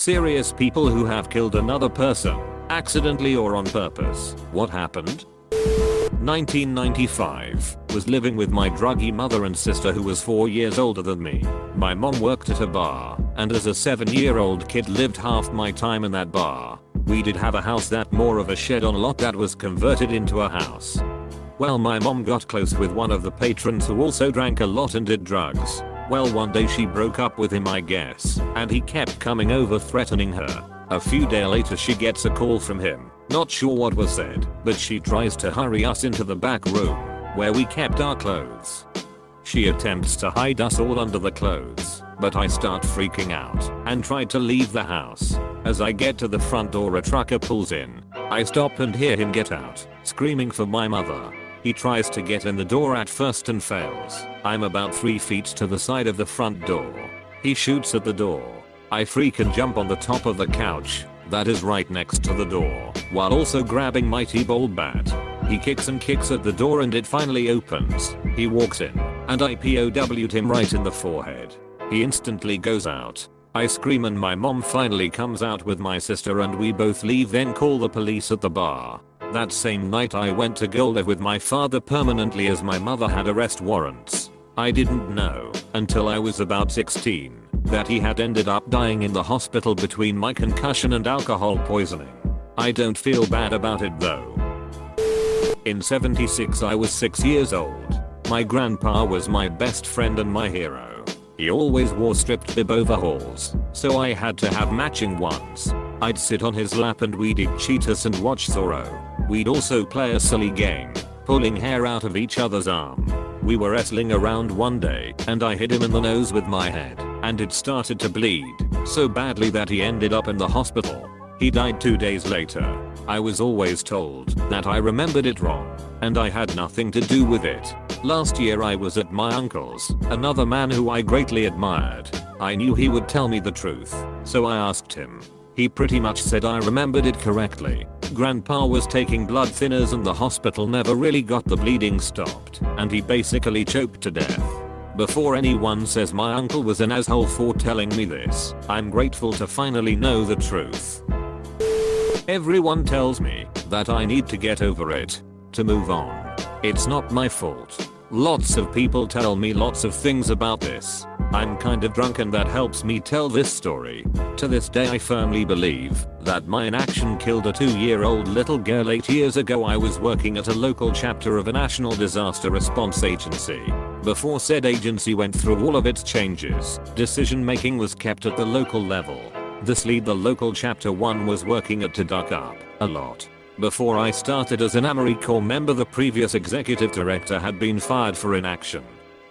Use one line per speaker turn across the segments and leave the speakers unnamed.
Serious people who have killed another person, accidentally or on purpose. What happened? 1995. Was living with my druggy mother and sister who was 4 years older than me. My mom worked at a bar, and as a 7-year-old kid lived half my time in that bar. We did have a house that more of a shed on lot that was converted into a house. Well, my mom got close with one of the patrons who also drank a lot and did drugs. Well, one day she broke up with him, I guess, and he kept coming over threatening her. A few days later she gets a call from him. Not sure what was said, but she tries to hurry us into the back room, where we kept our clothes. She attempts to hide us all under the clothes, but I start freaking out and try to leave the house. As I get to the front door, a trucker pulls in. I stop and hear him get out, screaming for my mother. He tries to get in the door at first and fails. I'm about 3 feet to the side of the front door. He shoots at the door. I freak and jump on the top of the couch that is right next to the door, while also grabbing my T-ball bat. He kicks and kicks at the door and it finally opens. He walks in, and I POW'd him right in the forehead. He instantly goes out. I scream and my mom finally comes out with my sister and we both leave, then call the police at the bar. That same night I went to go live with my father permanently as my mother had arrest warrants. I didn't know until I was about 16 that he had ended up dying in the hospital between my concussion and alcohol poisoning. I don't feel bad about it though. In 76 I was 6 years old. My grandpa was my best friend and my hero. He always wore stripped bib overalls, so I had to have matching ones. I'd sit on his lap and we'd eat Cheetos and watch Zorro. We'd also play a silly game, pulling hair out of each other's arm. We were wrestling around one day and I hit him in the nose with my head, and it started to bleed so badly that he ended up in the hospital. He died 2 days later. I was always told that I remembered it wrong, and I had nothing to do with it. Last year I was at my uncle's, another man who I greatly admired. I knew he would tell me the truth, so I asked him. He pretty much said I remembered it correctly. Grandpa was taking blood thinners and the hospital never really got the bleeding stopped, and he basically choked to death. Before anyone says my uncle was an asshole for telling me this, I'm grateful to finally know the truth. Everyone tells me that I need to get over it, to move on. It's not my fault. Lots of people tell me lots of things about this. I'm kind of drunk and that helps me tell this story. To this day I firmly believe that my inaction killed a 2-year-old little girl. 8 years ago I was working at a local chapter of a national disaster response agency. Before said agency went through all of its changes, decision making was kept at the local level. This lead the local chapter 1 was working at to duck up a lot. Before I started as an Army Corps member, the previous executive director had been fired for inaction.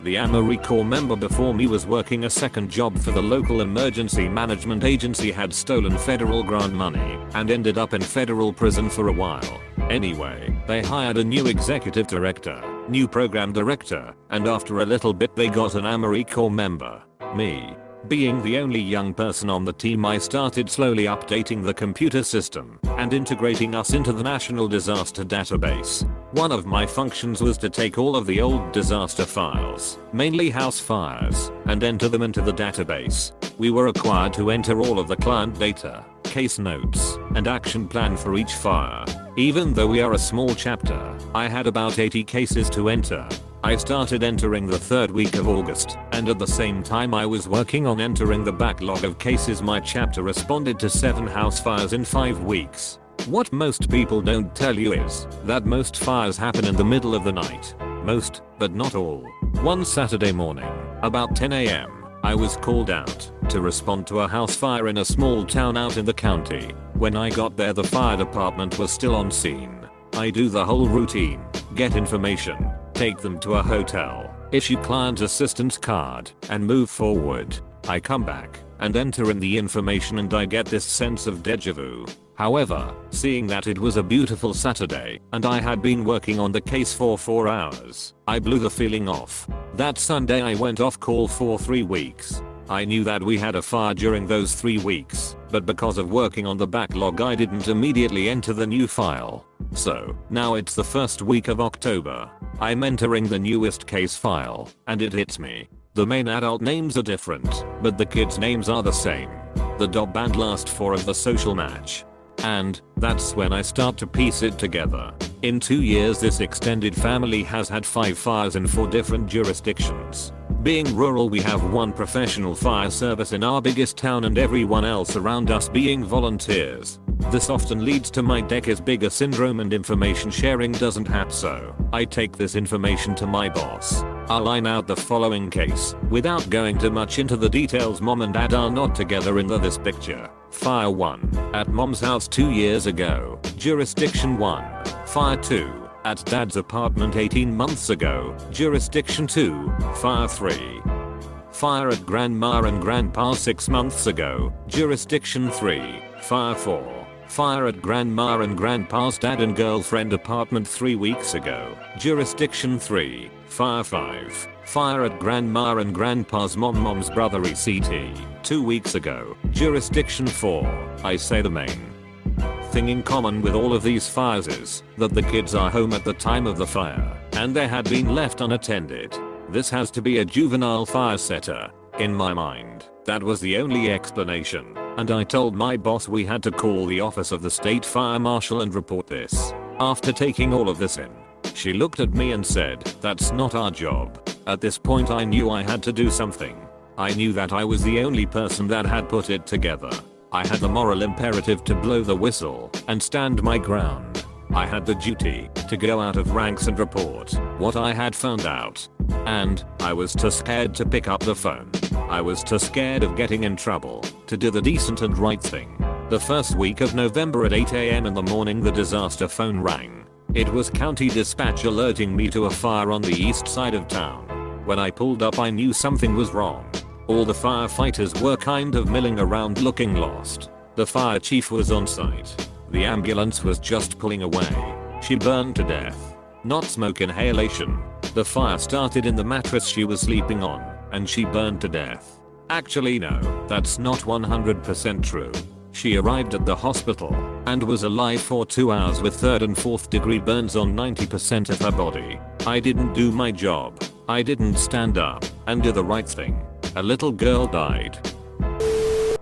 The Army Corps member before me was working a second job for the local emergency management agency, had stolen federal grant money, and ended up in federal prison for a while. Anyway, they hired a new executive director, new program director, and after a little bit they got an Army Corps member, me. Being the only young person on the team, I started slowly updating the computer system and integrating us into the National Disaster Database. One of my functions was to take all of the old disaster files, mainly house fires, and enter them into the database. We were required to enter all of the client data, case notes, and action plan for each fire. Even though we are a small chapter, I had about 80 cases to enter. I started entering the 3rd week of August, and at the same time I was working on entering the backlog of cases. My chapter responded to 7 house fires in 5 weeks. What most people don't tell you is that most fires happen in the middle of the night. Most, but not all. One Saturday morning, about 10 AM, I was called out to respond to a house fire in a small town out in the county. When I got there, the fire department was still on scene. I do the whole routine, get information, take them to a hotel, issue client assistance card, and move forward. I come back and enter in the information and I get this sense of deja vu. However, seeing that it was a beautiful Saturday and I had been working on the case for 4 hours, I blew the feeling off. That Sunday I went off call for 3 weeks. I knew that we had a fire during those 3 weeks, but because of working on the backlog I didn't immediately enter the new file. So, now it's the 1st week of October. I'm entering the newest case file, and it hits me. The main adult names are different, but the kids' names are the same. the dot band last 4 of the social match. And that's when I start to piece it together. In 2 years this extended family has had 5 fires in 4 different jurisdictions. Being rural, we have 1 professional fire service in our biggest town and everyone else around us being volunteers. This often leads to my deck is bigger syndrome and information sharing doesn't happen, so I take this information to my boss. I'll line out the following case. Without going too much into the details, mom and dad are not together in this picture. Fire 1. At mom's house 2 years ago. Jurisdiction 1. Fire 2. At dad's apartment 18 months ago. Jurisdiction 2. Fire 3. Fire at grandma and grandpa 6 months ago. Jurisdiction 3. Fire 4. Fire at grandma and grandpa's dad and girlfriend apartment 3 weeks ago. Jurisdiction 3. Fire 5. Fire at grandma and grandpa's mom's brother ECT 2 weeks ago. Jurisdiction 4. I say the main thing in common with all of these fires is that the kids are home at the time of the fire and they had been left unattended. This has to be a juvenile fire setter. In my mind, that was the only explanation, and I told my boss we had to call the office of the state fire marshal and report this. After taking all of this in, she looked at me and said, "That's not our job." At this point I knew I had to do something. I knew that I was the only person that had put it together. I had the moral imperative to blow the whistle and stand my ground. I had the duty to go out of ranks and report what I had found out. And I was too scared to pick up the phone. I was too scared of getting in trouble to do the decent and right thing. The first week of November at 8 AM in the morning the disaster phone rang. It was county dispatch alerting me to a fire on the east side of town. When I pulled up I knew something was wrong. All the firefighters were kind of milling around looking lost. The fire chief was on site. The ambulance was just pulling away. She burned to death. Not smoke inhalation. The fire started in the mattress she was sleeping on, and she burned to death. Actually no, that's not 100% true. She arrived at the hospital and was alive for 2 hours with 3rd and 4th degree burns on 90% of her body. I didn't do my job. I didn't stand up and do the right thing. A little girl died.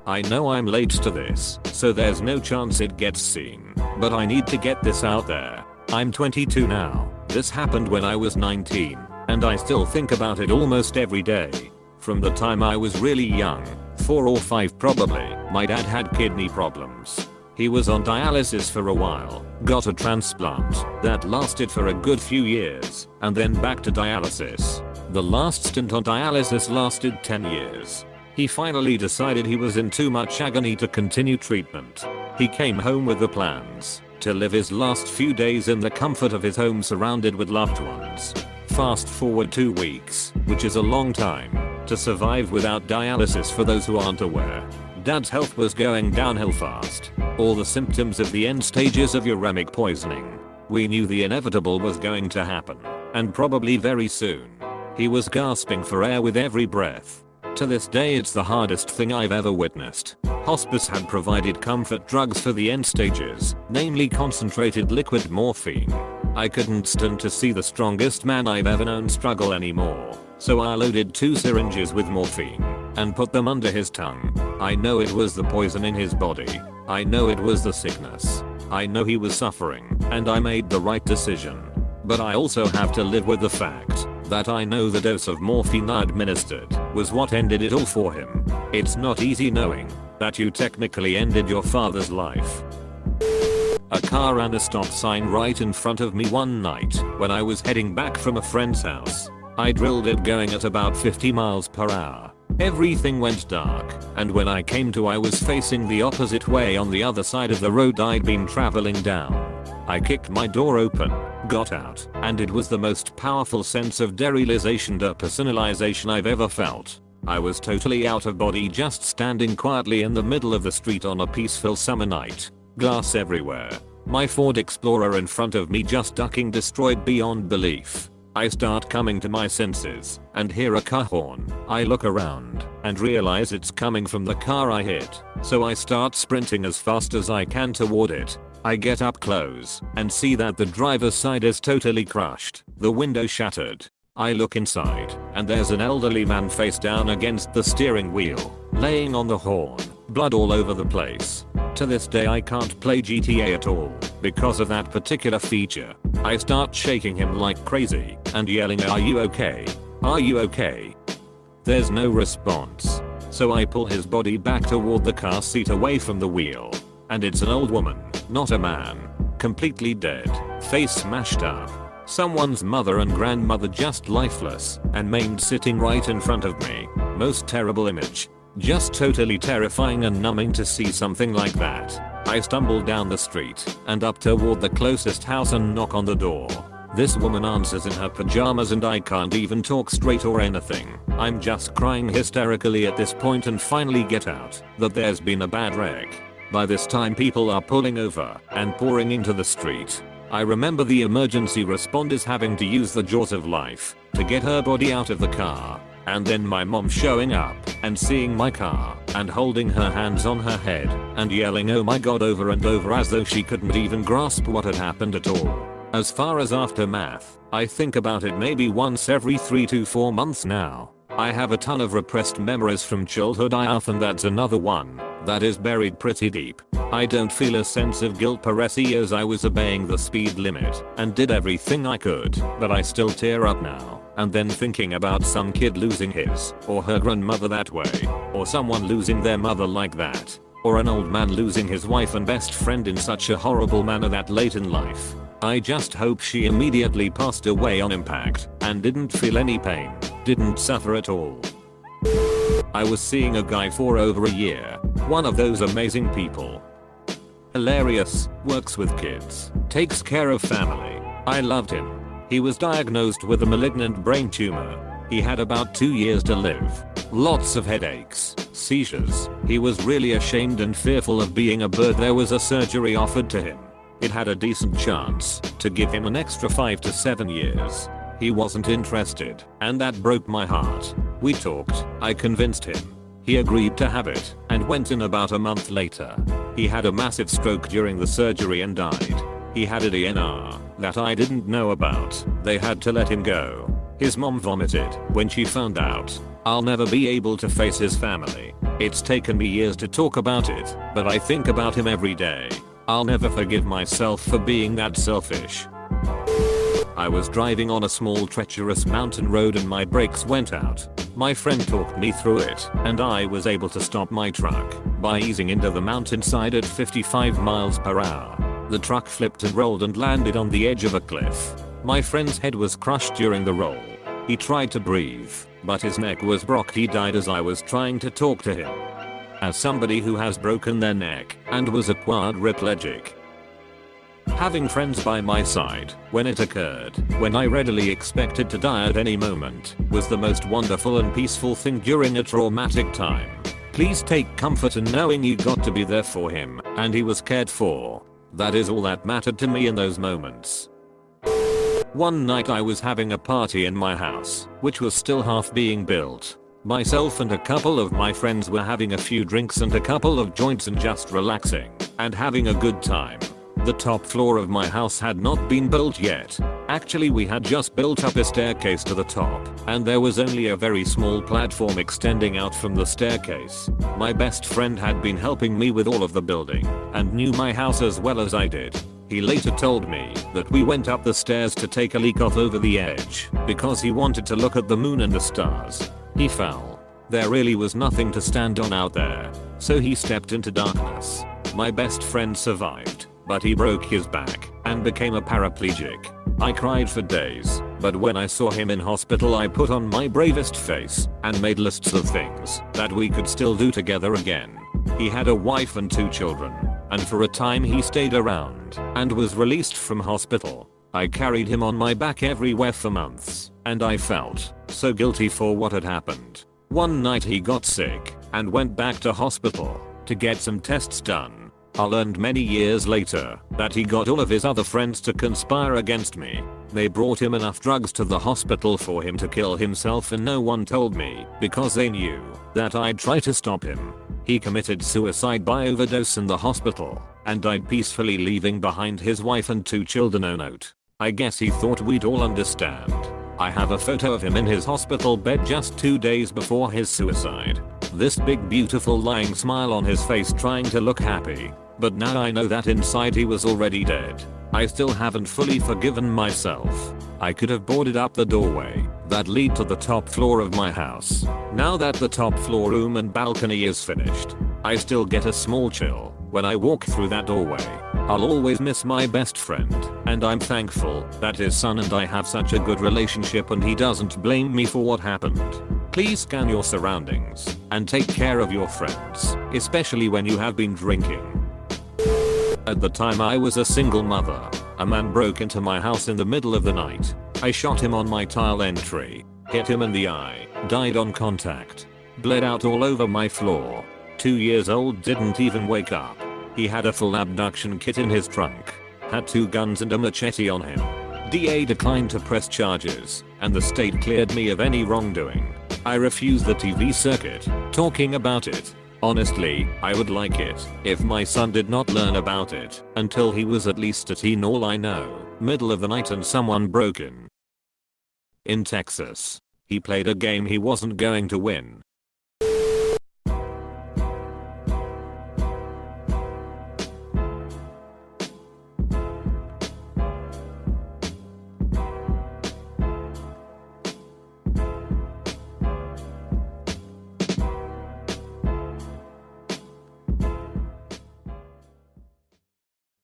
I know I'm late to this, so there's no chance it gets seen, but I need to get this out there. I'm 22 now. This happened when I was 19, and I still think about it almost every day. From the time I was really young, 4 or 5 probably, my dad had kidney problems. He was on dialysis for a while, got a transplant that lasted for a good few years, and then back to dialysis. The last stint on dialysis lasted 10 years. He finally decided he was in too much agony to continue treatment. He came home with the plans to live his last few days in the comfort of his home surrounded with loved ones. Fast forward 2 weeks, which is a long time to survive without dialysis for those who aren't aware. Dad's health was going downhill fast. All the symptoms of the end stages of uremic poisoning. We knew the inevitable was going to happen, and probably very soon. He was gasping for air with every breath. To this day it's the hardest thing I've ever witnessed. Hospice had provided comfort drugs for the end stages, namely concentrated liquid morphine. I couldn't stand to see the strongest man I've ever known struggle anymore, so I loaded 2 syringes with morphine and put them under his tongue. I know it was the poison in his body. I know it was the sickness. I know he was suffering, and I made the right decision. But I also have to live with the fact that I know the dose of morphine I administered was what ended it all for him. It's not easy knowing that you technically ended your father's life. A car ran a stop sign right in front of me one night when I was heading back from a friend's house. I drilled it going at about 50 miles per hour. Everything went dark, and when I came to I was facing the opposite way on the other side of the road I'd been traveling down. I kicked my door open, got out, and it was the most powerful sense of derealization I've ever felt. I was totally out of body just standing quietly in the middle of the street on a peaceful summer night. Glass everywhere. My Ford Explorer in front of me just ducking destroyed beyond belief. I start coming to my senses and hear a car horn. I look around and realize it's coming from the car I hit, so I start sprinting as fast as I can toward it. I get up close and see that the driver's side is totally crushed, the window shattered. I look inside and there's an elderly man face down against the steering wheel, laying on the horn. blood all over the place. To this day I can't play GTA at all because of that particular feature. I start shaking him like crazy and yelling, "Are you okay? Are you okay?" There's no response. So I pull his body back toward the car seat away from the wheel. And it's an old woman, not a man. Completely dead, face smashed up. Someone's mother and grandmother just lifeless and maimed sitting right in front of me. Most terrible image. Just totally terrifying and numbing to see something like that. I stumble down the street and up toward the closest house and knock on the door. This woman answers in her pajamas and I can't even talk straight or anything. I'm just crying hysterically at this point and finally get out that there's been a bad wreck. By this time people are pulling over and pouring into the street. I remember the emergency responders having to use the jaws of life to get her body out of the car. And then my mom showing up and seeing my car and holding her hands on her head and yelling "Oh my god" over and over as though she couldn't even grasp what had happened at all. As far as aftermath, I think about it maybe once every 3 to 4 months now. I have a ton of repressed memories from childhood and that's another one that is buried pretty deep. I don't feel a sense of guilt per se as I was obeying the speed limit and did everything I could, but I still tear up now and then thinking about some kid losing his or her grandmother that way, or someone losing their mother like that, or an old man losing his wife and best friend in such a horrible manner that late in life. I just hope she immediately passed away on impact and didn't feel any pain, didn't suffer at all. I was seeing a guy for over a year, one of those amazing people. Hilarious, works with kids, takes care of family. I loved him. He was diagnosed with a malignant brain tumor. He had about 2 years to live. Lots of headaches, seizures. He was really ashamed and fearful of being a bird. There was a surgery offered to him. It had a decent chance to give him an extra 5 to 7 years. He wasn't interested, and that broke my heart. We talked, I convinced him. He agreed to have it, and went in about a month later. He had a massive stroke during the surgery and died. He had a DNR that I didn't know about. They had to let him go. His mom vomited when she found out. I'll never be able to face his family. It's taken me years to talk about it, but I think about him every day. I'll never forgive myself for being that selfish. I was driving on a small treacherous mountain road and my brakes went out. My friend talked me through it and I was able to stop my truck by easing into the mountainside at 55 miles per hour. The truck flipped and rolled and landed on the edge of a cliff. My friend's head was crushed during the roll. He tried to breathe, but his neck was broken. He died as I was trying to talk to him. As somebody who has broken their neck and was a quadriplegic, having friends by my side when it occurred, when I readily expected to die at any moment, was the most wonderful and peaceful thing during a traumatic time. Please take comfort in knowing you got to be there for him and he was cared for. That is all that mattered to me in those moments. One night I was having a party in my house, which was still half being built. Myself and a couple of my friends were having a few drinks and a couple of joints and just relaxing and having a good time. The top floor of my house had not been built yet. Actually, we had just built up a staircase to the top, and there was only a very small platform extending out from the staircase. My best friend had been helping me with all of the building and knew my house as well as I did. He later told me that we went up the stairs to take a leak off over the edge because he wanted to look at the moon and the stars. He fell. There really was nothing to stand on out there, so he stepped into darkness. My best friend survived, but he broke his back and became a paraplegic. I cried for days, but when I saw him in hospital I put on my bravest face and made lists of things that we could still do together again. He had a wife and 2 children, and for a time he stayed around and was released from hospital. I carried him on my back everywhere for months, and I felt so guilty for what had happened. One night he got sick and went back to hospital to get some tests done. I learned many years later that he got all of his other friends to conspire against me. They brought him enough drugs to the hospital for him to kill himself and no one told me because they knew that I'd try to stop him. He committed suicide by overdose in the hospital and died peacefully, leaving behind his wife and 2 children. Oh note. I guess he thought we'd all understand. I have a photo of him in his hospital bed just 2 days before his suicide. This big beautiful lying smile on his face trying to look happy. But now I know that inside he was already dead. I still haven't fully forgiven myself. I could have boarded up the doorway that lead to the top floor of my house. Now that the top floor room and balcony is finished, I still get a small chill when I walk through that doorway. I'll always miss my best friend, and I'm thankful that his son and I have such a good relationship and he doesn't blame me for what happened. Please scan your surroundings and take care of your friends, especially when you have been drinking. At the time I was a single mother. A man broke into my house in the middle of the night. I shot him on my tile entry, hit him in the eye, died on contact, bled out all over my floor. 2 years old, didn't even wake up. He had a full abduction kit in his trunk, had 2 guns and a machete on him. DA declined to press charges, and the state cleared me of any wrongdoing. I refuse the TV circuit, talking about it. Honestly, I would like it if my son did not learn about it until he was at least a teen. All I know, middle of the night and someone broke in. In Texas, he played a game he wasn't going to win.